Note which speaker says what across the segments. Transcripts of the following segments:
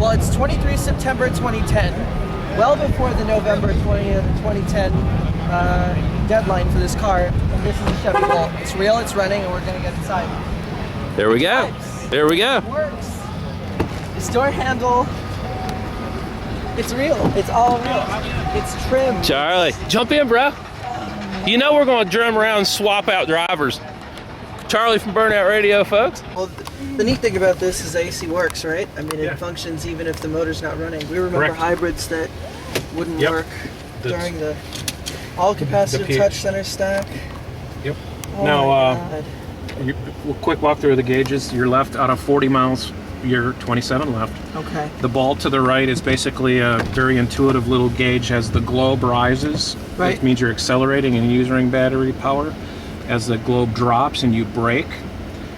Speaker 1: Well, it's 23 September 2010, well before the November 20th, 2010 deadline for this car. And this is a Chevy Bolt. It's real, it's running, and we're going to get inside.
Speaker 2: There we go. There we go.
Speaker 1: It works. This door handle, it's real. It's all real. It's trimmed.
Speaker 2: Charlie, jump in, bro. You know we're going to drum around and swap out drivers. Charlie from Burnout Radio, folks.
Speaker 1: Well, the neat thing about this is AC works, right? I mean, it functions even if the motor's not running. We remember hybrids that wouldn't work during the all-capacitive touch center stack.
Speaker 3: Yep.
Speaker 1: Oh
Speaker 3: Now, quick walk through the gauges. You're left out of 40 miles. You're 27 left.
Speaker 1: Okay.
Speaker 3: The ball to the right is basically a very intuitive little gauge. As the globe rises, it means you're accelerating and using battery power. As the globe drops and you brake,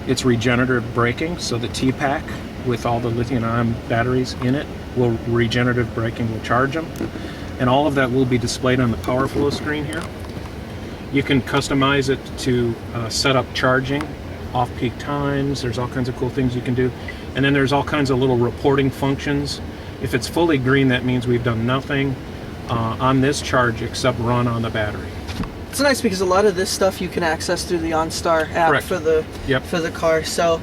Speaker 3: it's regenerative braking. So the T-Pack with all the lithium-ion batteries in it will regenerative braking will charge them. And all of that will be displayed on the power flow screen here. You can customize it to set up charging, off-peak times. There's all kinds of cool things you can do. And then there's all kinds of little reporting functions. If it's fully green, that means we've done nothing on this charge except run on the battery.
Speaker 1: It's nice because a lot of this stuff you can access through the OnStar app for the car. So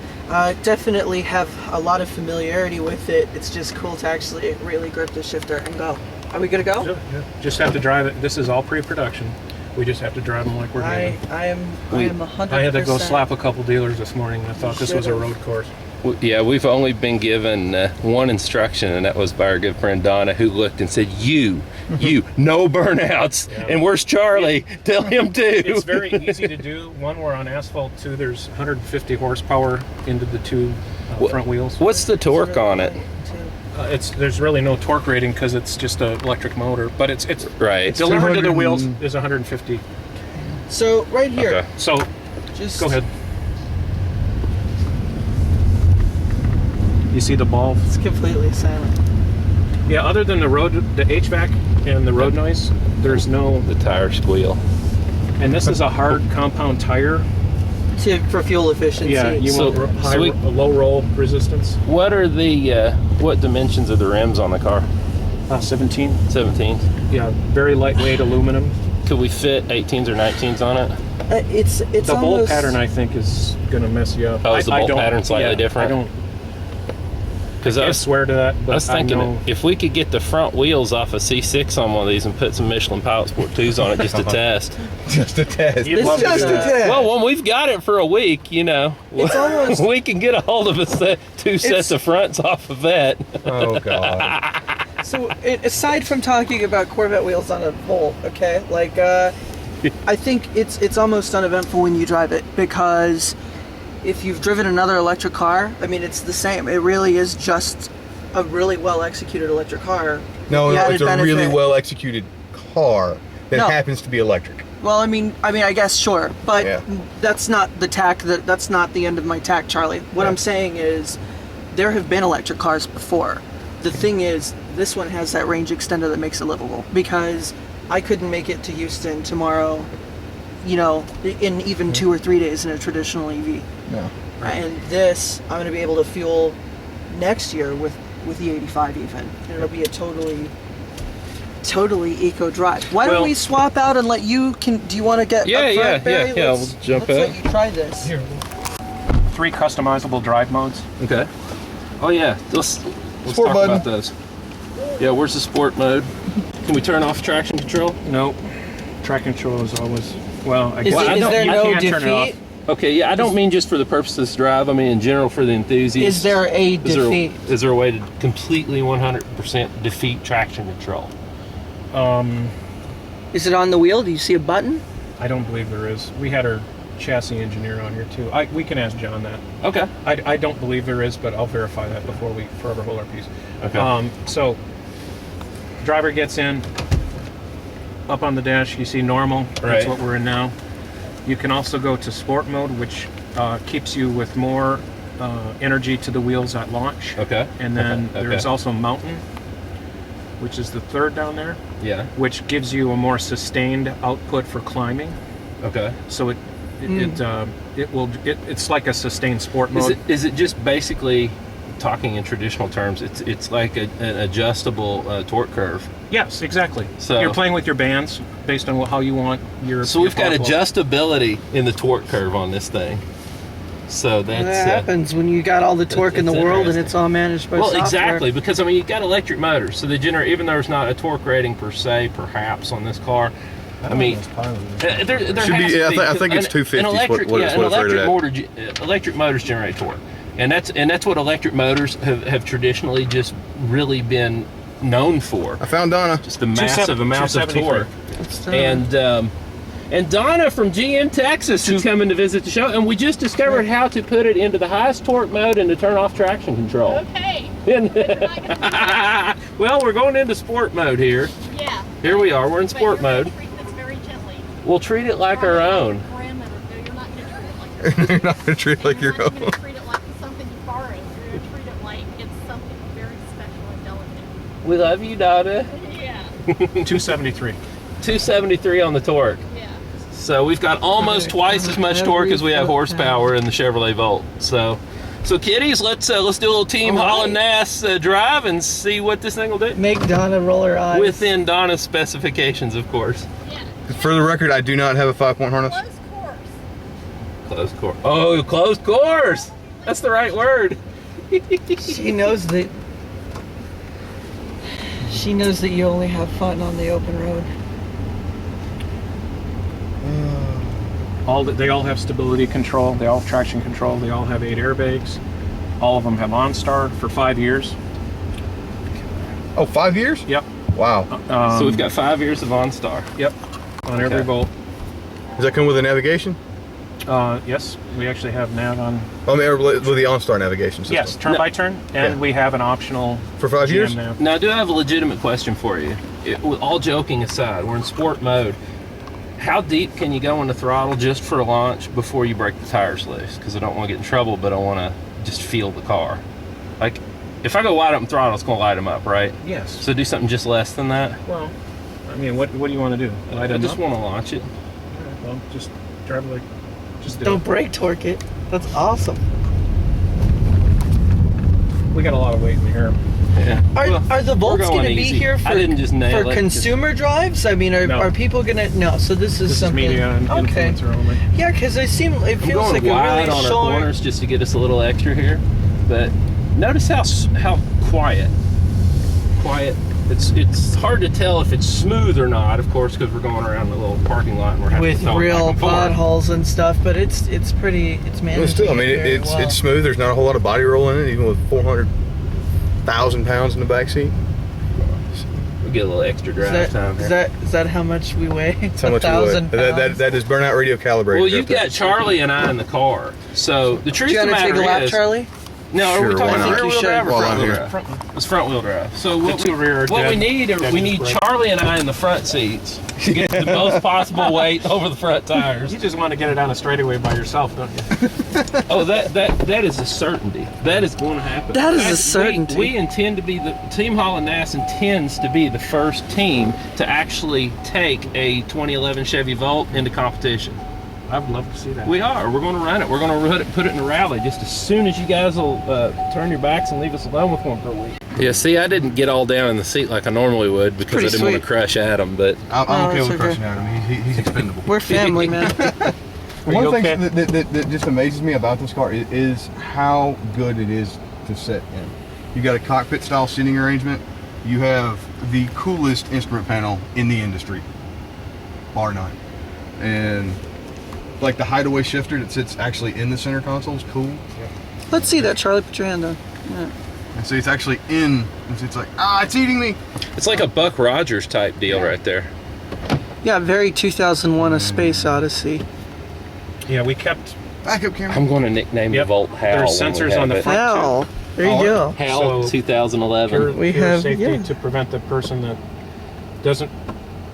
Speaker 1: definitely have a lot of familiarity with it. It's just cool to actually really grip the shifter and go. Are we gonna go?
Speaker 3: Yeah. Just have to drive it. This is all pre-production. We just have to drive them like we're driving.
Speaker 1: I am 100%.
Speaker 3: I had to go slap a couple dealers this morning. I thought this was a road course.
Speaker 2: Yeah, we've only been given one instruction, and that was by our good friend Donna, who looked and said, you, no burnouts. Yeah. And where's Charlie? Tell him to.
Speaker 3: It's very easy to do. One, we're on asphalt. Two, there's 150 horsepower into the two front wheels.
Speaker 2: What's the torque on it?
Speaker 3: There's really no torque rating because it's just an electric motor, but it's
Speaker 2: right.
Speaker 3: Delivered to the wheels is 150.
Speaker 1: So right here.
Speaker 3: Okay. So just go ahead. You see the ball?
Speaker 1: It's completely silent.
Speaker 3: Yeah, other than the HVAC and the road noise, there's no...
Speaker 2: The tire squeal.
Speaker 3: And this is a hard compound tire.
Speaker 1: For fuel efficiency.
Speaker 3: Yeah, you want a low roll resistance.
Speaker 2: What are the, what dimensions of the rims on the car?
Speaker 3: 17.
Speaker 2: 17.
Speaker 3: Yeah, very lightweight aluminum.
Speaker 2: Could we fit 18s or 19s on it?
Speaker 1: It's
Speaker 3: the bolt pattern, I think, is going to mess you up.
Speaker 2: Oh, is the bolt pattern slightly different?
Speaker 3: I don't... Because I swear to that, but
Speaker 2: I was thinking if we could get the front wheels off a C6 on one of these and put some Michelin Pilot Sport 2s on it just to test.
Speaker 4: Just to test.
Speaker 1: Just to test.
Speaker 2: Well, when we've got it for a week, you know, we can get a hold of two sets of fronts off of that.
Speaker 4: Oh, God.
Speaker 1: So, aside from talking about Corvette wheels on a Volt, okay, like, I think it's almost uneventful when you drive it because... If you've driven another electric car, I mean, it's the same. It really is just a really well-executed electric car.
Speaker 4: No, it's a really well-executed car that happens to be electric.
Speaker 1: Well, I mean, I guess, sure. But that's not the tack. That's not the end of my tack, Charlie. What I'm saying is there have been electric cars before. The thing is, this one has that range extender that makes it livable. Because I couldn't make it to Houston tomorrow, you know, in even 2 or 3 days in a traditional EV.
Speaker 4: No.
Speaker 1: And this, I'm going to be able to fuel next year with the 85 even. And it'll be a totally eco drive. Why don't we swap out and let you, do you want to get up front, Barry?
Speaker 2: We'll jump in.
Speaker 1: Let's let you try this.
Speaker 3: Here. 3 customizable drive modes.
Speaker 2: Okay. Oh yeah, let's talk about those. Yeah, where's the sport mode? Can we turn off traction control?
Speaker 3: No. Traction control is always, well, I
Speaker 1: guess. Is there no defeat?
Speaker 2: Okay, yeah, I don't mean just for the purpose of this drive. I mean in general for the enthusiasts.
Speaker 1: Is there a defeat?
Speaker 2: Is there a way to completely 100% defeat traction control?
Speaker 1: Is it on the wheel? Do you see a button?
Speaker 3: I don't believe there is. We had our chassis engineer on here too. We can ask John that.
Speaker 2: Okay.
Speaker 3: I don't believe there is, but I'll verify that before we forever hold our peace.
Speaker 2: Okay.
Speaker 3: So, driver gets in. Up on the dash, you see normal. That's what we're in now. You can also go to sport mode, which keeps you with more energy to the wheels at launch.
Speaker 2: Okay.
Speaker 3: And then there's also mountain, which is the third down there.
Speaker 2: Yeah.
Speaker 3: Which gives you a more sustained output for climbing.
Speaker 2: Okay.
Speaker 3: So it's like a sustained sport mode.
Speaker 2: Is it just basically talking in traditional terms, it's like an adjustable torque curve.
Speaker 3: Yes, exactly.
Speaker 2: So
Speaker 3: you're playing with your bands based on how you want your.
Speaker 2: So we've got
Speaker 3: power flow.
Speaker 2: adjustability in the torque curve on this thing. So that's
Speaker 1: that happens when you got all the torque in the world and it's all managed by software.
Speaker 2: Well, exactly, because I mean you've got electric motors, so they generate. Even though there's not a torque rating per se, perhaps on this car. I mean, there has to be.
Speaker 4: I think it's 250.
Speaker 2: Electric motors generate torque, and that's what electric motors have traditionally just really been known for.
Speaker 4: I found Donna.
Speaker 2: Just the massive amounts of torque. And Donna from GM Texas is coming to visit the show, and we just discovered how to put it into the highest torque mode and to turn off traction control.
Speaker 5: Okay.
Speaker 2: Well, we're going into sport mode here.
Speaker 5: Yeah.
Speaker 2: Here we are. We're in sport mode.
Speaker 5: Treat this very gently.
Speaker 2: We'll treat it like our own.
Speaker 5: No, you're not going to treat it like your own.
Speaker 4: You're not going to treat it like your
Speaker 5: You're not going to treat it like something you borrowed. You're going to treat it like it's something very special and delicate.
Speaker 2: We love you, Donna.
Speaker 5: Yeah.
Speaker 3: 273.
Speaker 2: 273 on the torque.
Speaker 5: Yeah.
Speaker 2: So we've got almost twice as much torque as we have horsepower in the Chevrolet Volt. So kiddies, let's do a little Team Hall Nass drive and see what this thing will do.
Speaker 1: Make Donna roll her eyes.
Speaker 2: Within Donna's specifications, of course.
Speaker 5: Yeah.
Speaker 4: For the record, I do not have a 5-point harness.
Speaker 5: Close course.
Speaker 2: Closed course. Oh, closed course. That's the right word.
Speaker 1: She knows that. She knows that you only have fun on the open road.
Speaker 3: They all have stability control. They all have traction control. They all have 8 airbags. All of them have OnStar for 5 years.
Speaker 4: Oh, 5 years?
Speaker 3: Yep.
Speaker 4: Wow.
Speaker 2: So we've got 5 years of OnStar.
Speaker 3: Yep. On every Volt.
Speaker 4: Does that come with a navigation?
Speaker 3: Yes, we actually have nav on.
Speaker 4: I mean, with the OnStar navigation system.
Speaker 3: Yes, turn by turn, and we have an optional
Speaker 4: for 5
Speaker 3: GM
Speaker 4: years.
Speaker 3: nav.
Speaker 2: Now, I do have a legitimate question for you. With all joking aside, we're in sport mode. How deep can you go in the throttle just for launch before you break the tires loose? Because I don't want to get in trouble, but I want to just feel the car. Like, if I go wide open throttle, it's going to light them up, right?
Speaker 3: Yes.
Speaker 2: So do something just less than that?
Speaker 3: Well, I mean, what do you want to do? Light
Speaker 2: I
Speaker 3: them
Speaker 2: just
Speaker 3: up?
Speaker 2: want to launch it.
Speaker 3: All right, well, just drive like. Just do
Speaker 1: Don't
Speaker 3: it.
Speaker 1: brake torque it. That's awesome.
Speaker 3: We got a lot of weight in here.
Speaker 2: Yeah.
Speaker 1: Are the Volts
Speaker 2: going
Speaker 1: going to be
Speaker 2: easy.
Speaker 1: here
Speaker 2: I didn't just nail
Speaker 1: for
Speaker 2: it.
Speaker 1: consumer drives? I mean,
Speaker 3: No.
Speaker 1: are people going to? No. So this is
Speaker 3: This
Speaker 1: something.
Speaker 3: is media and
Speaker 1: okay.
Speaker 3: influencer only.
Speaker 1: Yeah, because it feels
Speaker 2: I'm going
Speaker 1: like a
Speaker 2: wide
Speaker 1: really
Speaker 2: on our
Speaker 1: short.
Speaker 2: corners just to get us a little extra here. But notice how quiet. It's hard to tell if it's smooth or not, of course, because we're going around the little parking lot and we're having
Speaker 1: With
Speaker 2: to throw it back
Speaker 1: real
Speaker 2: and forth.
Speaker 1: potholes and stuff, but it's managed.
Speaker 4: Well, still, I mean, it's smooth. There's not a whole lot of body roll in it, even with 400,000 pounds in the back seat.
Speaker 2: We get a little extra drive time here.
Speaker 1: Is that how much we weigh?
Speaker 4: That's how much we weigh.
Speaker 1: 1,000 pounds.
Speaker 4: That is burnout radio calibrated.
Speaker 2: Well, you've got Charlie and I in the car. So the truth
Speaker 1: Do you
Speaker 2: of the
Speaker 1: want to
Speaker 2: matter
Speaker 1: take a lap,
Speaker 2: is,
Speaker 1: Charlie?
Speaker 2: no, are we
Speaker 4: Sure,
Speaker 2: talking
Speaker 4: why not?
Speaker 2: rear wheel drive or
Speaker 4: While
Speaker 2: front
Speaker 4: I'm
Speaker 2: wheel
Speaker 4: here.
Speaker 2: drive? It's front wheel drive. So what we need
Speaker 3: brake.
Speaker 2: Charlie and I in the front seats to get the most possible weight over the front tires.
Speaker 3: You just want to get it down a straightaway by yourself, don't you?
Speaker 2: Oh, that is a certainty. That is going to happen.
Speaker 1: That is a certainty.
Speaker 2: We intend to be Team Hall Nass intends to be the first team to actually take a 2011 Chevy Volt into competition.
Speaker 3: I would love to see that.
Speaker 2: We are. We're going to run it. We're going to put it in a rally just as soon as you guys will turn your backs and leave us alone with one for a week. Yeah, see, I didn't get all down in the seat like I normally would because
Speaker 1: Pretty
Speaker 2: I didn't want
Speaker 1: sweet.
Speaker 2: to crush Adam, but
Speaker 4: I'm okay
Speaker 1: that's
Speaker 4: with
Speaker 1: okay.
Speaker 4: crushing Adam. He's expendable.
Speaker 1: We're family, man.
Speaker 4: One
Speaker 3: you
Speaker 4: thing
Speaker 3: okay?
Speaker 4: that just amazes me about this car is how good it is to sit in. You got a cockpit style seating arrangement. You have the coolest instrument panel in the industry, bar none. And like the hideaway shifter that sits actually in the center console is cool.
Speaker 1: Let's see that, Charlie. Put your hand on. Yeah.
Speaker 4: And so it's actually in, and so it's like, it's eating me.
Speaker 2: it's like a Buck Rogers type deal right there.
Speaker 1: Yeah, very 2001: A Space Odyssey.
Speaker 3: Yeah, we kept.
Speaker 4: Backup camera.
Speaker 2: I'm going to nickname the
Speaker 3: Yep.
Speaker 2: Volt Hal.
Speaker 3: There's
Speaker 2: when we
Speaker 3: sensors
Speaker 2: have
Speaker 3: on the
Speaker 2: it.
Speaker 3: front.
Speaker 1: Hell, there you go.
Speaker 2: Hal
Speaker 3: So-
Speaker 2: 2011.
Speaker 1: We
Speaker 3: pure
Speaker 1: have-
Speaker 3: safety
Speaker 1: yeah.
Speaker 3: to prevent the person that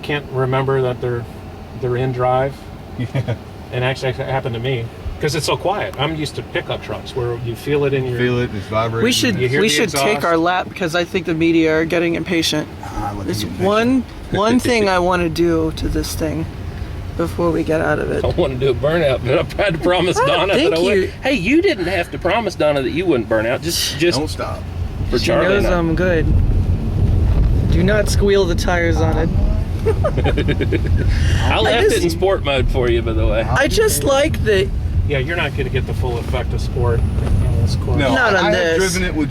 Speaker 3: can't remember that they're in drive.
Speaker 4: Yeah.
Speaker 3: And actually, it happened to me because it's so quiet. I'm used to pickup trucks where you feel it in your.
Speaker 4: Feel it. It's vibrating.
Speaker 1: We should
Speaker 3: You hear the
Speaker 1: take
Speaker 3: exhaust?
Speaker 1: our lap because I think the media are getting impatient.
Speaker 4: I let
Speaker 1: There's
Speaker 4: them get
Speaker 1: one thing I want to do to this thing before we get out of it.
Speaker 2: I want to do a burnout, but I tried to promise Donna
Speaker 1: thank
Speaker 2: that I would.
Speaker 1: you.
Speaker 2: Hey, you didn't have to promise Donna that you wouldn't burn out. Just
Speaker 4: Don't stop.
Speaker 2: for
Speaker 1: She
Speaker 2: Charlie.
Speaker 1: knows
Speaker 2: and I.
Speaker 1: I'm good. Do not squeal the tires on it.
Speaker 2: I left
Speaker 1: just-
Speaker 2: it in sport mode for you, by the way.
Speaker 1: I just like that.
Speaker 3: Yeah, you're not going to get the full effect of sport on this car.
Speaker 4: No,
Speaker 1: Not on
Speaker 4: I
Speaker 1: this.
Speaker 4: have driven it with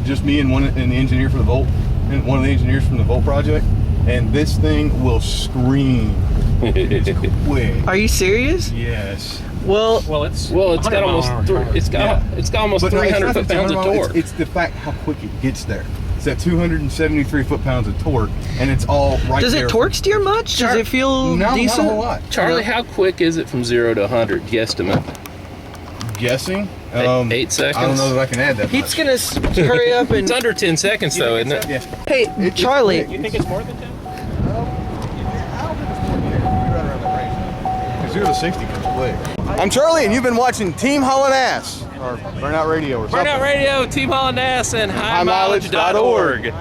Speaker 4: just me and the engineer for the Volt, and one of the engineers from the Volt project, and this thing will scream. It's quick.
Speaker 1: Are you serious?
Speaker 4: Yes.
Speaker 1: Well,
Speaker 3: Well, it's
Speaker 2: Well, it's
Speaker 3: 100
Speaker 2: got
Speaker 3: mile
Speaker 2: almost
Speaker 3: an hour
Speaker 2: three,
Speaker 3: tire.
Speaker 2: it's got
Speaker 4: Yeah.
Speaker 2: it's got almost
Speaker 4: But no, it's
Speaker 2: 300
Speaker 4: not the
Speaker 2: foot-pounds of
Speaker 4: 200
Speaker 2: torque.
Speaker 4: It's the fact how quick it gets there. It's at 273 foot-pounds of torque, and it's all right
Speaker 1: does
Speaker 4: there.
Speaker 1: it torque steer much? Does it feel
Speaker 4: No,
Speaker 1: decent?
Speaker 4: not a whole lot.
Speaker 2: Charlie, how quick is it from 0 to 100? Guesstimate.
Speaker 4: Guessing?
Speaker 2: 8 seconds.
Speaker 4: I don't know that I can add that
Speaker 1: Pete's
Speaker 4: much.
Speaker 1: gonna hurry up and.
Speaker 2: It's under 10 seconds though, isn't it?
Speaker 4: Yeah.
Speaker 1: Hey,
Speaker 4: It's
Speaker 1: Charlie.
Speaker 4: quick.
Speaker 3: You think it's more than 10?
Speaker 4: Because 0 to 60 comes quick. I'm Charlie, and you've been watching Team Hall Nass, or Burnout Radio, or something.
Speaker 2: Burnout Radio, Team Hall Nass, and
Speaker 4: highmileage.org.
Speaker 2: highmileage.org.